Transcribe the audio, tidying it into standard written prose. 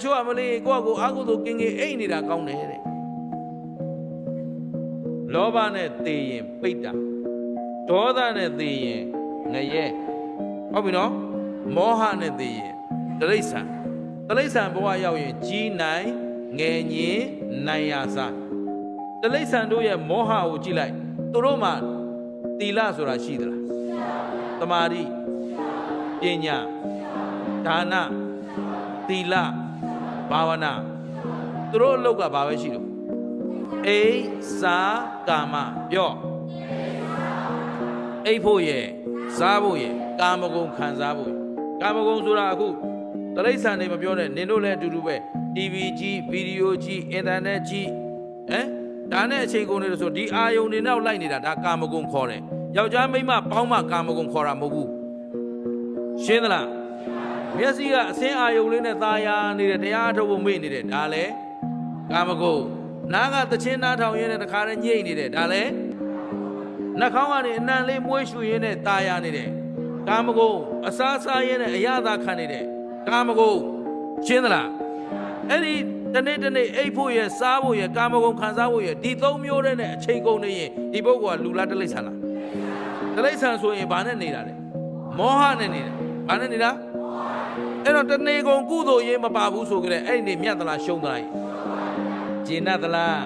ချို့အမလေးကိုယ့်ကိုအာဟုသို့ကင်းကင်းအိတ်နေတာကောင်းတယ်တဲ့လောဘနဲ့သေရင်ပိတ်တာဒေါသနဲ့သေရင်ငရဲဟုတ်ပြီနော်မောဟနဲ့သေရင်တိရစ္ဆာန်ဘဝရောက်ရင်ကြီးနိုင်ငယ်ညင်နိုင်ရစားတိရစ္ဆာန်တို့ရဲ့မောဟကိုကြည့်လိုက်သူတို့မှာသီလဆိုတာရှိသလားသမာဓိပညာဒါနသီလဘာဝနာသူတို့အလုပ်ကဘာပဲရှိတော့အိစာကာမပြောအိဖို့ရဲ့စားဖို့ရဲ့ကာမဂုဏ်ခံစားဖို့ကာမဂုဏ်ဆိုတာအခုတိရစ္ဆာန်တွေမပြောနဲ့နင်တို့လည်းအတူတူပဲ TV ကြည့်ဗီဒီယိုကြည့်အင်တာနက်ကြည့်ဒါနဲ့အချိန်ကုန်နေလို့ဆိုဒီအာယုန်တွေနောက်လိုက်နေတာဒါကာမဂုဏ်ခေါ်တယ်ယောက်ျားမိန်းမပေါင်းမှကာမဂုဏ်ခေါ်တာမဟုတ်ဘူးရှင်းသလားမျက်စိကအစင်းအာယုန်လေးနဲ့သာယာနေတယ်တရားထုတ်ဖို့မေ့နေတယ်ဒါလည်းကာမဂုဏ်နားကသချင်းနားထောင်ရင်းနဲ့တခါတည်းညှိနေတယ်ဒါလည်းနှာခေါင်းကနေအနံလေးမွေးရှူရင်းနဲ့သာယာနေတယ်ကာမဂုဏ်အစားစားရင်းနဲ့အရသာခံနေတယ်ကာမဂုဏ်ရှင်းသလားအဲ့ဒီတနေ့အိပ်ဖို့ရစားဖို့ရကာမဂုဏ်ခံစားဖို့ရဒီသုံးမျိုးနဲ့အချိန်ကုန်နေရင်ဒီပုဂ္ဂိုလ်ကလူလားတိရစ္ဆာန်လားတိရစ္ဆာန်ဆိုရင်ဘာနဲ့နေတာလဲမောဟနဲ့နေတာဘာနဲ့နေတာအဲ့တော့တနေ့ကုန်ကုသိုလ်ရေးမပါဘူးဆိုကြတဲ့အဲ့ဒီမြတ်သလားရှုံးသလားကျင်납သလား